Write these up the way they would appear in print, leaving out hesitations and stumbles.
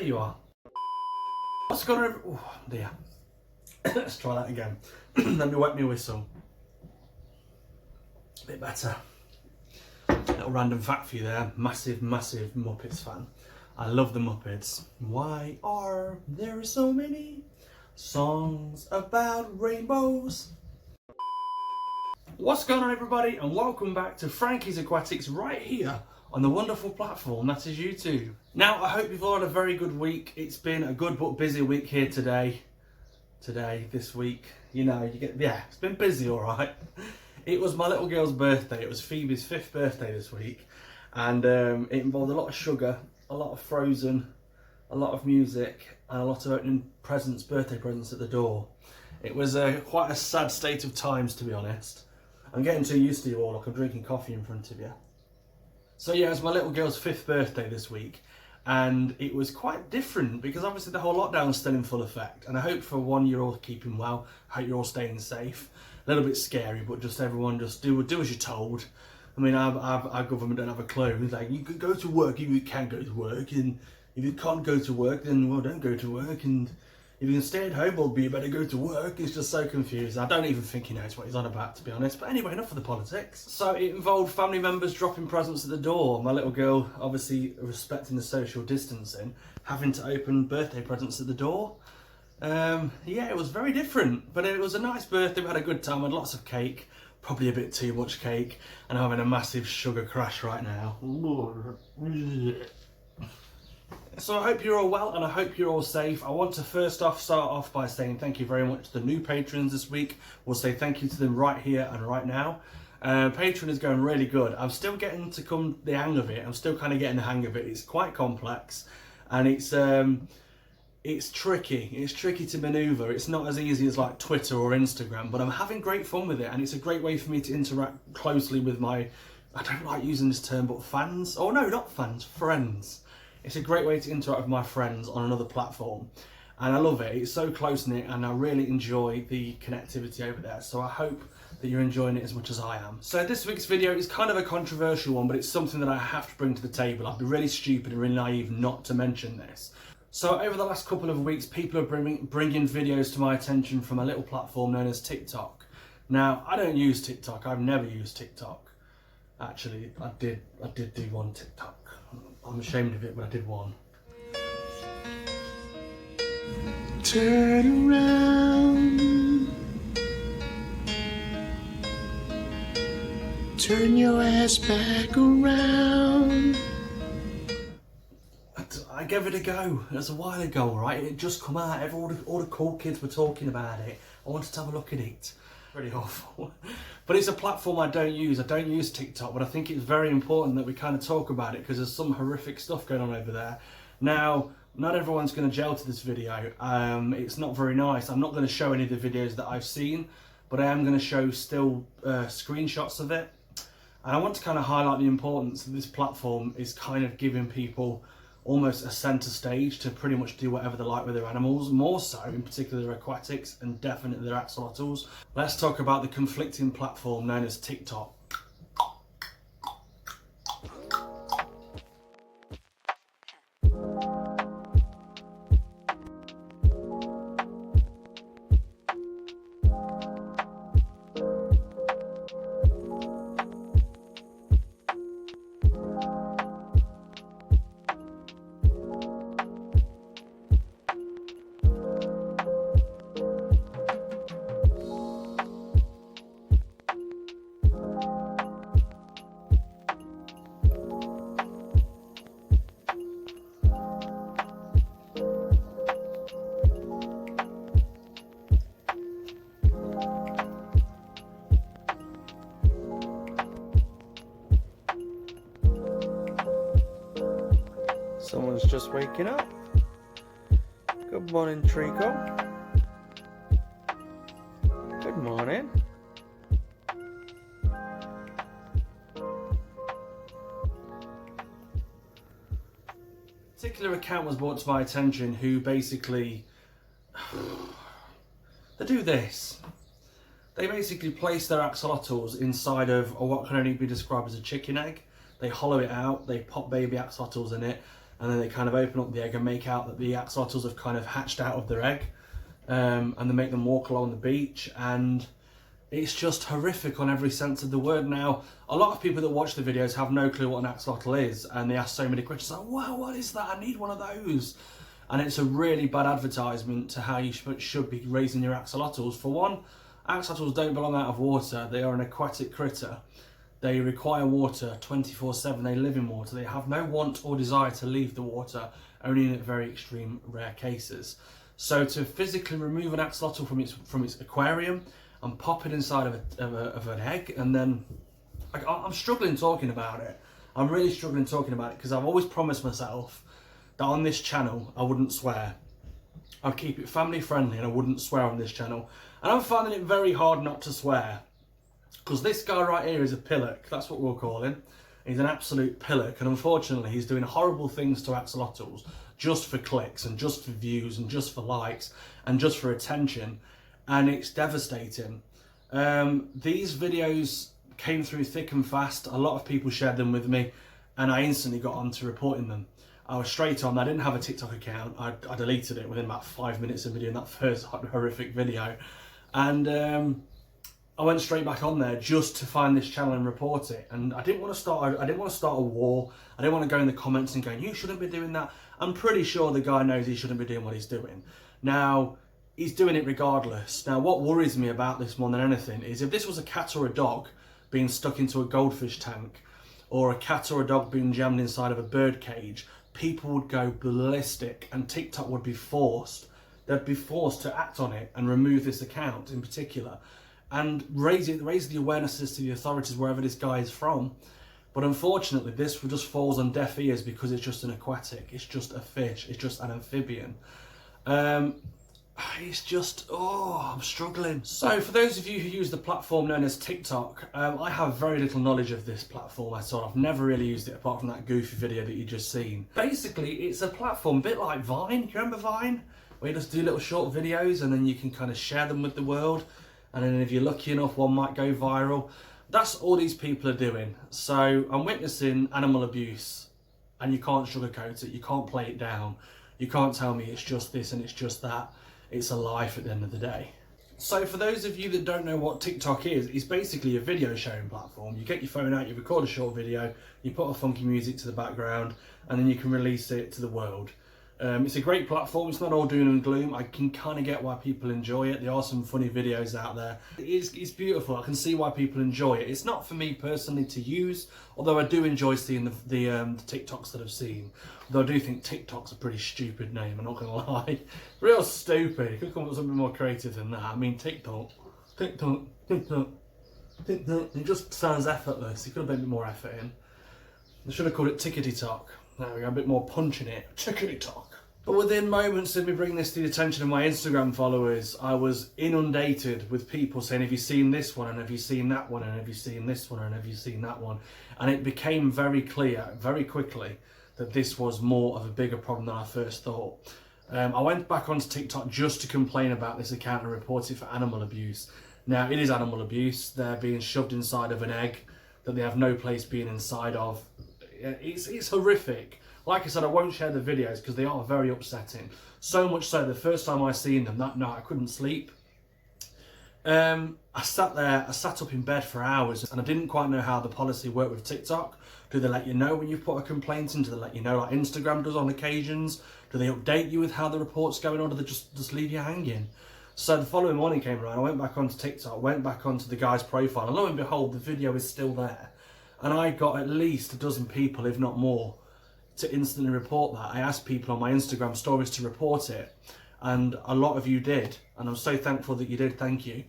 you are. What's going on? Oh dear. Let's try that again. Let me wet my whistle. A bit better. Little random fact for you there. Massive Muppets fan. I love the Muppets. Why are there so many songs about rainbows? What's going on, everybody, and welcome back to Frankie's Aquatics right here on the wonderful platform that is YouTube. Now, I hope you've all had a very good week. It's been a good but busy week here this week. You know, it's been busy, all right. It was my little girl's birthday. It was Phoebe's 5th birthday this week, and it involved a lot of sugar, a lot of Frozen, a lot of music, and a lot of opening presents, birthday presents at the door. It was quite a sad state of times, to be honest. I'm getting too used to you all, like I'm drinking coffee in front of you. So yeah, it was my little girl's 5th birthday this week, and it was quite different because obviously the whole lockdown's still in full effect, and I hope for one you're all keeping well. I hope you're all staying safe. A little bit scary, but just everyone just do as you're told. I mean, our government don't have a clue. It's like, you can go to work if you can go to work, and if you can't go to work, then well, don't go to work, and if you can stay at home, well, you better go to work. It's just so confused. I don't even think he knows what he's on about, to be honest. But anyway, enough of the politics. So it involved family members dropping presents at the door. My little girl, obviously respecting the social distancing, having to open birthday presents at the door. Yeah, it was very different, but it was a nice birthday. We had a good time. We had lots of cake, probably a bit too much cake, and I'm having a massive sugar crash right now. So I hope you're all well, and I hope you're all safe. I want to first off start off by saying thank you very much to the new patrons this week. We'll say thank you to them right here and right now. Patreon is going really good. I'm still getting to the hang of it. I'm still kind of getting the hang of it. It's quite complex, and it's tricky. It's tricky to maneuver. It's not as easy as like Twitter or Instagram, but I'm having great fun with it, and it's a great way for me to interact closely with my, I don't like using this term, but fans. Oh no, not fans, friends. It's a great way to interact with my friends on another platform, and I love it. It's so close-knit, and I really enjoy the connectivity over there, so I hope that you're enjoying it as much as I am. So this week's video is kind of a controversial one, but it's something that I have to bring to the table. I'd be really stupid and really naive not to mention this. So over the last couple of weeks, people are bringing videos to my attention from a little platform known as TikTok. Now, I don't use TikTok. I've never used TikTok. Actually, I did do one TikTok. I'm ashamed of it, but I did one. Turn around. Turn your ass back around. I gave it a go. It was a while ago, right? It just come out. All the cool kids were talking about it. I wanted to have a look at it. Pretty awful. But it's a platform I don't use. I don't use TikTok, but I think it's very important that we kind of talk about it because there's some horrific stuff going on over there. Now, not everyone's going to gel to this video. It's not very nice. I'm not going to show any of the videos that I've seen, but I am going to show still screenshots of it. And I want to kind of highlight the importance that this platform is kind of giving people almost a centre stage to pretty much do whatever they like with their animals, more so in particular their aquatics and definitely their axolotls. Let's talk about the conflicting platform known as TikTok. Someone's just waking up. Good morning, Trico. Good morning. Particular account was brought to my attention who basically they do this. They basically place their axolotls inside of what can only be described as a chicken egg. They hollow it out, they pop baby axolotls in it, and then they kind of open up the egg and make out that the axolotls have kind of hatched out of their egg, and they make them walk along the beach, and it's just horrific on every sense of the word. Now, a lot of people that watch the videos have no clue what an axolotl is, and they ask so many questions like, wow, what is that? I need one of those. And it's a really bad advertisement to how you should be raising your axolotls. For one, axolotls don't belong out of water. They are an aquatic critter. They require water 24/7. They live in water. They have no want or desire to leave the water, only in very extreme rare cases. So to physically remove an axolotl from its aquarium and pop it inside of an egg, and then I'm struggling talking about it. I'm really struggling talking about it because I've always promised myself that on this channel I wouldn't swear. I'd keep it family friendly and I wouldn't swear on this channel. And I'm finding it very hard not to swear. Because this guy right here is a pillock, that's what we'll call him. He's an absolute pillock, and unfortunately he's doing horrible things to axolotls just for clicks and just for views and just for likes and just for attention, and it's devastating. These videos came through thick and fast. A lot of people shared them with me, and I instantly got on to reporting them. I was straight on. I didn't have a TikTok account. I deleted it within about 5 minutes of me doing that first horrific video, and I went straight back on there just to find this channel and report it. And I didn't want to start a war. I didn't want to go in the comments and go, you shouldn't be doing that. I'm pretty sure the guy knows he shouldn't be doing what he's doing. Now, he's doing it regardless. Now, what worries me about this more than anything is if this was a cat or a dog being stuck into a goldfish tank, or a cat or a dog being jammed inside of a bird cage, people would go ballistic, and TikTok would be forced. They'd be forced to act on it and remove this account in particular, and raise the awarenesses to the authorities wherever this guy is from. But unfortunately, this just falls on deaf ears because it's just an aquatic, it's just a fish, it's just an amphibian. It's just, I'm struggling. So for those of you who use the platform known as TikTok, I have very little knowledge of this platform at all. I've never really used it apart from that goofy video that you just seen. Basically, it's a platform a bit like Vine. You remember Vine? Where you just do little short videos and then you can kind of share them with the world. And then if you're lucky enough, one might go viral. That's all these people are doing. So I'm witnessing animal abuse, and you can't sugarcoat it. You can't play it down. You can't tell me it's just this and it's just that. It's a life at the end of the day. So for those of you that don't know what TikTok is, it's basically a video sharing platform. You get your phone out, you record a short video, you put a funky music to the background, and then you can release it to the world. It's a great platform. It's not all doom and gloom. I can kind of get why people enjoy it. There are some funny videos out there. It's beautiful. I can see why people enjoy it. It's not for me personally to use, although I do enjoy seeing the TikToks that I've seen. Though I do think TikTok's a pretty stupid name, I'm not going to lie. Real stupid. You could come up with something more creative than that. I mean, TikTok. It just sounds effortless. You could have put a bit more effort in. I should have called it Tickety Talk. There we go, a bit more punch in it. Tickety Talk. But within moments of me bringing this to the attention of my Instagram followers, I was inundated with people saying, have you seen this one? And have you seen that one? And have you seen this one? And have you seen that one? And it became very clear, very quickly, that this was more of a bigger problem than I first thought. I went back onto TikTok just to complain about this account and report it for animal abuse. Now, it is animal abuse. They're being shoved inside of an egg that they have no place being inside of. It's horrific. Like I said, I won't share the videos because they are very upsetting. So much so, the first time I seen them that night, I couldn't sleep. I sat up in bed for hours, and I didn't quite know how the policy worked with TikTok. Do they let you know when you've put a complaint in? Do they let you know like Instagram does on occasions? Do they update you with how the report's going, or do they just leave you hanging? So the following morning came around, I went back onto TikTok, went back onto the guy's profile, and lo and behold, the video is still there. And I got at least a dozen people, if not more, to instantly report that. I asked people on my Instagram stories to report it, and a lot of you did, and I'm so thankful that you did, thank you.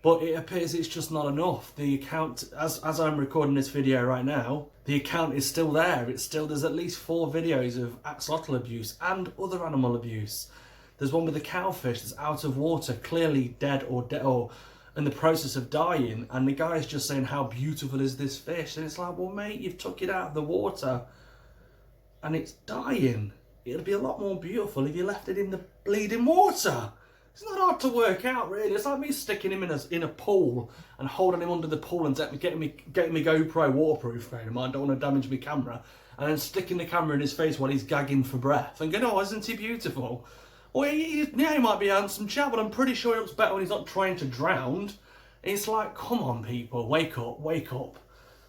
But it appears it's just not enough. The account, as I'm recording this video right now, the account is still there. There's at least 4 videos of axolotl abuse and other animal abuse. There's one with a cowfish that's out of water, clearly dead or in the process of dying, and the guy's just saying, how beautiful is this fish? And it's like, well mate, you've took it out of the water and it's dying. It'll be a lot more beautiful if you left it in the bleeding water. It's not hard to work out, really. It's like me sticking him in a pool and holding him under the pool and getting me GoPro waterproof for him. I don't want to damage my camera. And then sticking the camera in his face while he's gagging for breath. And going, oh, isn't he beautiful? Well, he might be a handsome chap, but I'm pretty sure he looks better when he's not trying to drown. It's like, come on, people, wake up, wake up.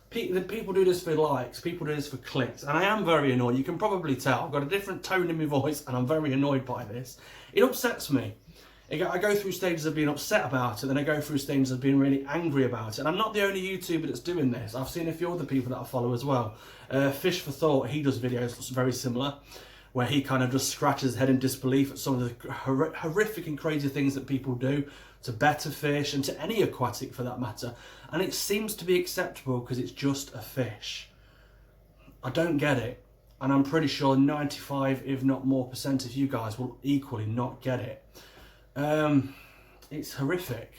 People do this for likes, people do this for clicks, and I am very annoyed. You can probably tell. I've got a different tone in my voice, and I'm very annoyed by this. It upsets me. I go through stages of being upset about it, then I go through stages of being really angry about it. And I'm not the only YouTuber that's doing this. I've seen a few other people that I follow as well. Fish for Thought, he does videos very similar, where he kind of just scratches his head in disbelief at some of the horrific and crazy things that people do to better fish and to any aquatic for that matter. And it seems to be acceptable because it's just a fish. I don't get it. And I'm pretty sure 95, if not more percent of you guys will equally not get it. It's horrific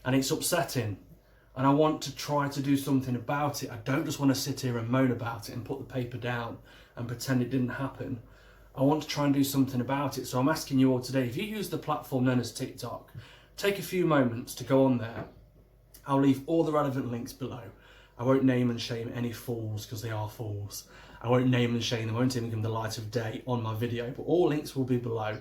and it's upsetting, and I want to try to do something about it. I don't just want to sit here and moan about it and put the paper down and pretend it didn't happen. I want to try and do something about it. So I'm asking you all today, if you use the platform known as TikTok, take a few moments to go on there. I'll leave all the relevant links below. I won't name and shame any fools because they are fools. I won't name and shame them, I won't even give them the light of day on my video, but all links will be below.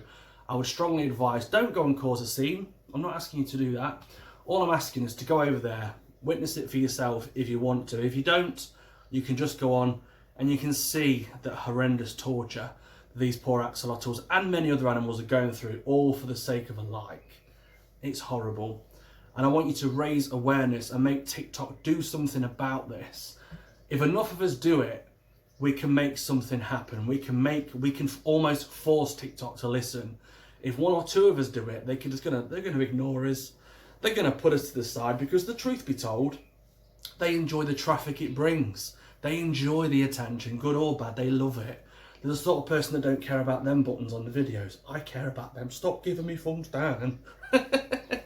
I would strongly advise, don't go and cause a scene. I'm not asking you to do that. All I'm asking is to go over there, witness it for yourself if you want to. If you don't, you can just go on and you can see that horrendous torture these poor axolotls and many other animals are going through, all for the sake of a like. It's horrible. And I want you to raise awareness and make TikTok do something about this. If enough of us do it, we can make something happen. We can almost force TikTok to listen. If one or two of us do it, they're gonna ignore us. They're gonna put us to the side because the truth be told, they enjoy the traffic it brings. They enjoy the attention, good or bad, they love it. They're the sort of person that don't care about them buttons on the videos. I care about them. Stop giving me thumbs down. But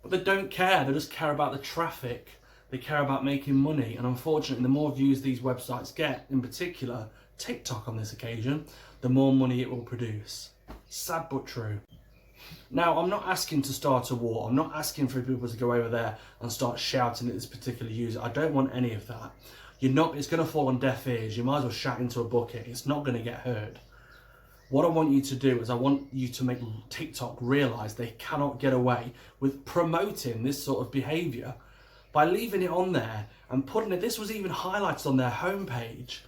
they don't care, they just care about the traffic. They care about making money, and unfortunately the more views these websites get, in particular TikTok on this occasion, the more money it will produce. Sad but true. Now, I'm not asking to start a war. I'm not asking for people to go over there and start shouting at this particular user. I don't want any of that. It's going to fall on deaf ears. You might as well shout into a bucket. It's not going to get heard. What I want you to do is I want you to make TikTok realise they cannot get away with promoting this sort of behaviour by leaving it on there and putting it. This was even highlighted on their homepage.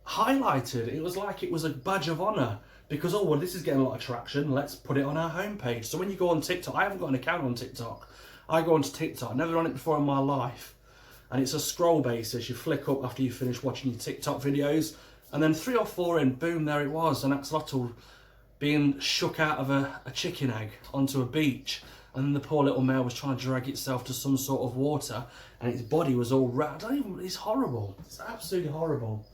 Highlighted. It was like it was a badge of honour. Because, oh, well, this is getting a lot of traction, let's put it on our homepage. So when you go on TikTok, I haven't got an account on TikTok. I go onto TikTok, never done it before in my life. And it's a scroll basis. You flick up after you finish watching your TikTok videos. And then 3 or 4 in, boom, there it was. An axolotl being shook out of a chicken egg onto a beach. And then the poor little male was trying to drag itself to some sort of water. And its body was all wrapped. It's horrible. It's absolutely horrible.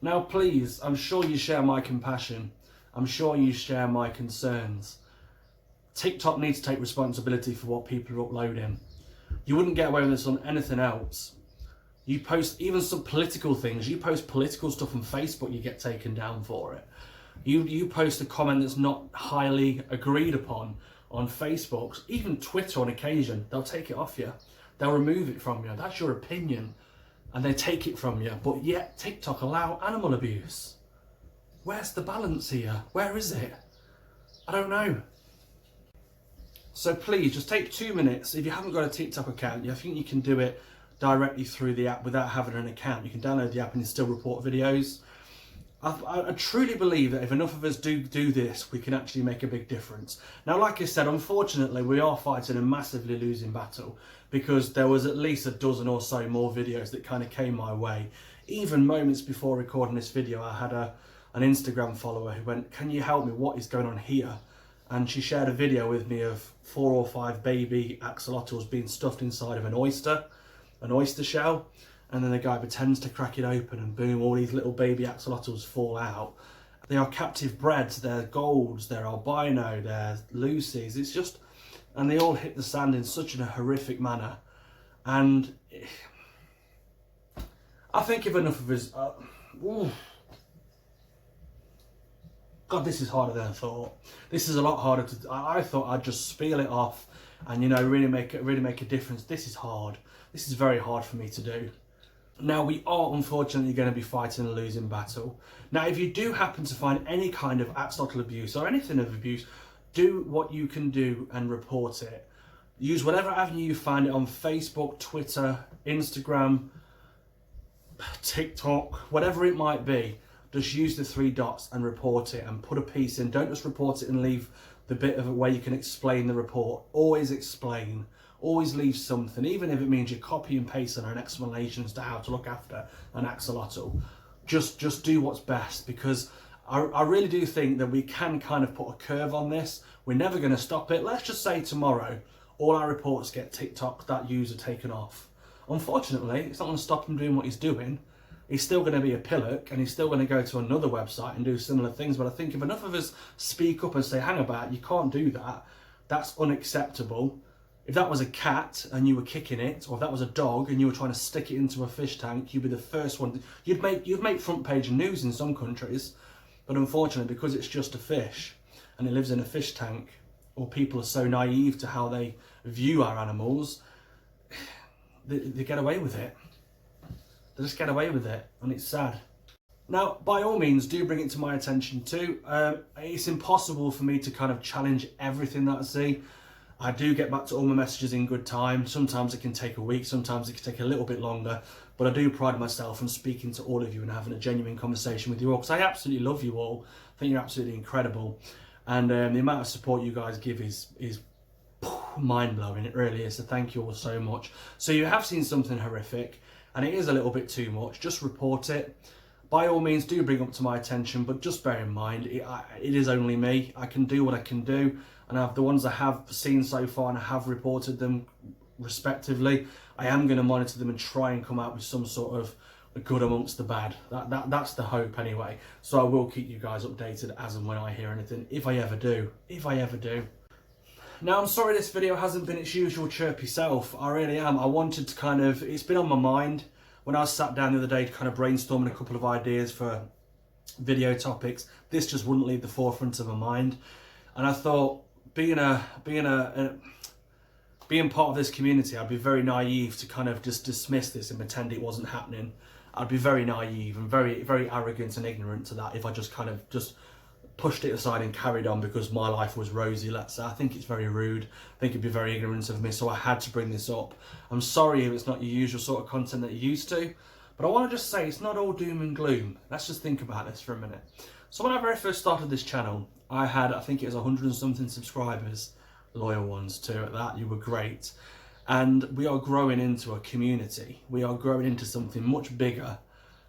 Now please, I'm sure you share my compassion. I'm sure you share my concerns. TikTok needs to take responsibility for what people are uploading. You wouldn't get away with this on anything else. You post even some political things. You post political stuff on Facebook, you get taken down for it. You post a comment that's not highly agreed upon on Facebook, even Twitter on occasion, they'll take it off you. They'll remove it from you. That's your opinion. And they take it from you, but yet TikTok allow animal abuse. Where's the balance here? Where is it? I don't know. So please, just take 2 minutes. If you haven't got a TikTok account, I think you can do it directly through the app without having an account. You can download the app and you still report videos. I truly believe that if enough of us do this, we can actually make a big difference. Now, like I said, unfortunately, we are fighting a massively losing battle because there was at least a dozen or so more videos that kind of came my way. Even moments before recording this video, I had an Instagram follower who went, "Can you help me? What is going on here?" And she shared a video with me of 4 or 5 baby axolotls being stuffed inside of an oyster shell. And then the guy pretends to crack it open and boom, all these little baby axolotls fall out. They are captive breds, they're golds, they're albino, they're Lucy's. It's just, and they all hit the sand in such a horrific manner. And I think if enough of us, God, this is harder than I thought. This is a lot harder to. I thought I'd just spiel it off, and you know, really make a difference. This is hard. This is very hard for me to do. Now, we are unfortunately going to be fighting a losing battle. Now, if you do happen to find any kind of axolotl abuse or anything of abuse, do what you can do and report it. Use whatever avenue you find it on: Facebook, Twitter, Instagram, TikTok, whatever it might be. Just use the 3 dots and report it and put a piece in. Don't just report it and leave the bit of it where you can explain the report. Always explain. Always leave something, even if it means you copy and paste an explanation as to how to look after an axolotl. Just do what's best, because I really do think that we can kind of put a curve on this. We're never going to stop it. Let's just say tomorrow all our reports get TikTok, that user taken off. Unfortunately, it's not going to stop him doing what he's doing. He's still going to be a pillock, and he's still going to go to another website and do similar things. But I think if enough of us speak up and say, hang about, you can't do that, that's unacceptable. If that was a cat and you were kicking it, or if that was a dog and you were trying to stick it into a fish tank, you'd be the first one. You'd make front page news in some countries. But unfortunately, because it's just a fish and it lives in a fish tank, or people are so naive to how they view our animals, they get away with it. They just get away with it, and it's sad. Now, by all means, do bring it to my attention too. It's impossible for me to kind of challenge everything that I see. I do get back to all my messages in good time. Sometimes it can take a week, sometimes it can take a little bit longer, but I do pride myself on speaking to all of you and having a genuine conversation with you all, because I absolutely love you all. I think you're absolutely incredible, and the amount of support you guys give is mind-blowing. It really is. So thank you all so much. So you have seen something horrific and it is a little bit too much, just report it. By all means, do bring it up to my attention, but just bear in mind, it is only me. I can do what I can do, and the ones I have seen so far and I have reported them respectively, I am going to monitor them and try and come out with some sort of good amongst the bad. That's the hope anyway. So I will keep you guys updated as and when I hear anything, if I ever do. Now, I'm sorry this video hasn't been its usual chirpy self. I really am. I wanted to kind of, it's been on my mind when I was sat down the other day kind of brainstorming a couple of ideas for video topics. This just wouldn't leave the forefront of my mind. And I thought, being part of this community, I'd be very naive to kind of just dismiss this and pretend it wasn't happening. I'd be very naive and very, very arrogant and ignorant to that if I just kind of just pushed it aside and carried on because my life was rosy, let's say. I think it's very rude. I think it'd be very ignorant of me, so I had to bring this up. I'm sorry if it's not your usual sort of content that you're used to, but I want to just say it's not all doom and gloom. Let's just think about this for a minute. So when I very first started this channel, I think it was 100 and something subscribers, loyal ones too at that. You were great. And we are growing into a community. We are growing into something much bigger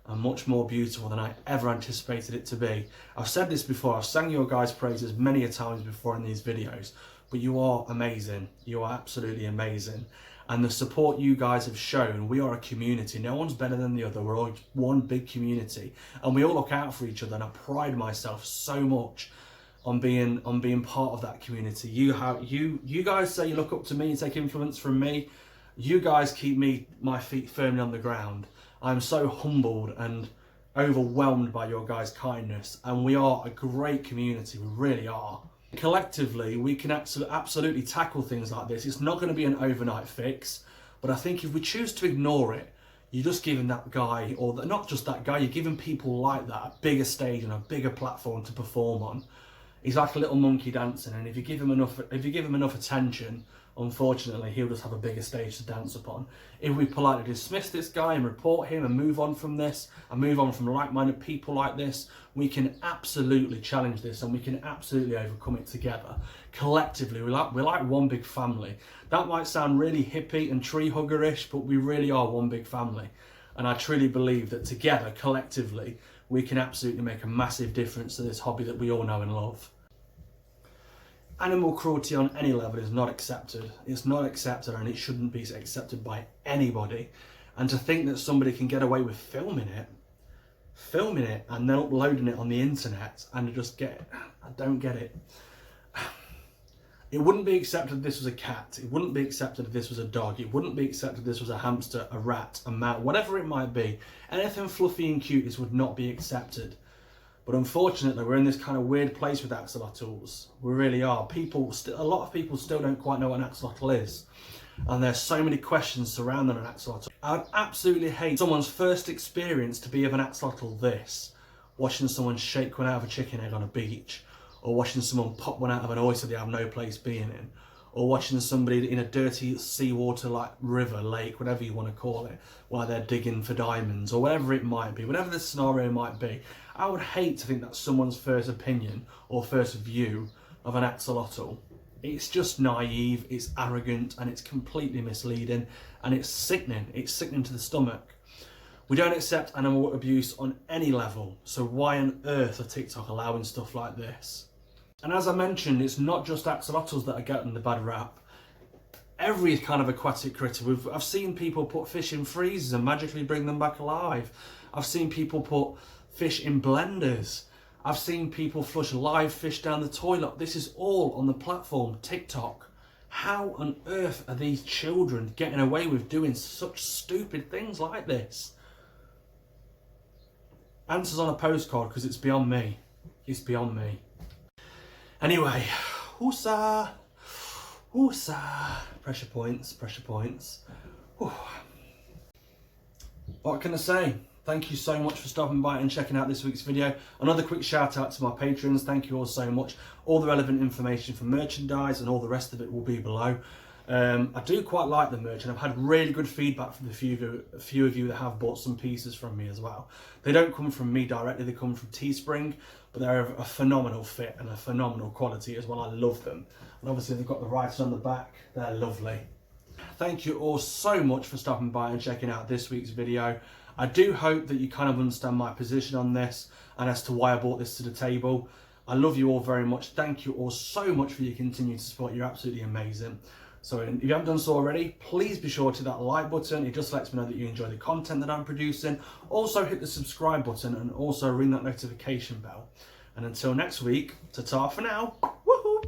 and much more beautiful than I ever anticipated it to be. I've said this before, I've sang your guys' praises many a times before in these videos, but you are amazing. You are absolutely amazing. And the support you guys have shown, we are a community. No one's better than the other. We're all one big community, and we all look out for each other. And I pride myself so much on being part of that community. You guys say you look up to me, you take influence from me. You guys keep my feet firmly on the ground. I'm so humbled and overwhelmed by your guys' kindness, and we are a great community. We really are. Collectively, we can absolutely tackle things like this. It's not going to be an overnight fix, but I think if we choose to ignore it, you're just giving that guy, or not just that guy, you're giving people like that a bigger stage and a bigger platform to perform on. He's like a little monkey dancing, and if you give him enough attention, unfortunately, he'll just have a bigger stage to dance upon. If we politely dismiss this guy and report him and move on from this, and move on from like-minded people like this, we can absolutely challenge this, and we can absolutely overcome it together. Collectively, we're like one big family. That might sound really hippie and tree hugger-ish, but we really are one big family. And I truly believe that together, collectively, we can absolutely make a massive difference to this hobby that we all know and love. Animal cruelty on any level is not accepted. It's not accepted, and it shouldn't be accepted by anybody. And to think that somebody can get away with filming it and then uploading it on the internet and just I don't get it. It wouldn't be accepted if this was a cat. It wouldn't be accepted if this was a dog. It wouldn't be accepted if this was a hamster, a rat, a mouse, whatever it might be. Anything fluffy and cute, this would not be accepted. But unfortunately, we're in this kind of weird place with axolotls. We really are. A lot of people still don't quite know what an axolotl is. And there's so many questions surrounding an axolotl. I'd absolutely hate someone's first experience to be of an axolotl this. Watching someone shake one out of a chicken egg on a beach. Or watching someone pop one out of an oyster they have no place being in. Or watching somebody in a dirty seawater like river, lake, whatever you want to call it, while they're digging for diamonds, or whatever it might be, whatever the scenario might be. I would hate to think that's someone's first opinion or first view of an axolotl. It's just naive, it's arrogant, and it's completely misleading, and it's sickening. It's sickening to the stomach. We don't accept animal abuse on any level, so why on earth are TikTok allowing stuff like this? And as I mentioned, it's not just axolotls that are getting the bad rap. Every kind of aquatic critter. I've seen people put fish in freezers and magically bring them back alive. I've seen people put fish in blenders. I've seen people flush live fish down the toilet. This is all on the platform TikTok. How on earth are these children getting away with doing such stupid things like this? Answers on a postcard, because it's beyond me. It's beyond me. Anyway, woosah, woosah. Pressure points, pressure points. Whew. What can I say? Thank you so much for stopping by and checking out this week's video. Another quick shout out to my patrons. Thank you all so much. All the relevant information for merchandise and all the rest of it will be below. I do quite like the merch, and I've had really good feedback from a few of you that have bought some pieces from me as well. They don't come from me directly, they come from Teespring, but they're a phenomenal fit and a phenomenal quality as well. I love them. And obviously they've got the writing on the back, they're lovely. Thank you all so much for stopping by and checking out this week's video. I do hope that you kind of understand my position on this and as to why I brought this to the table. I love you all very much. Thank you all so much for your continued support. You're absolutely amazing. So if you haven't done so already, please be sure to hit that like button. It just lets me know that you enjoy the content that I'm producing. Also hit the subscribe button and also ring that notification bell. And until next week, ta-ta for now. Woohoo!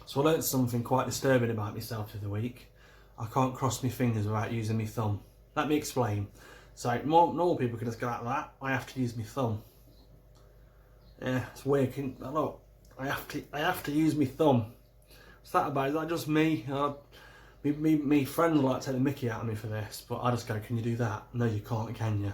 So I learnt something quite disturbing about myself the other week. I can't cross my fingers without using my thumb. Let me explain. So normal people can just go like that. I have to use my thumb. Yeah, it's weird. Look, I have to use my thumb. What's that about? Is that just me? Me friends like to take the mickey out of me for this, but I just go, can you do that? No, you can't, can you?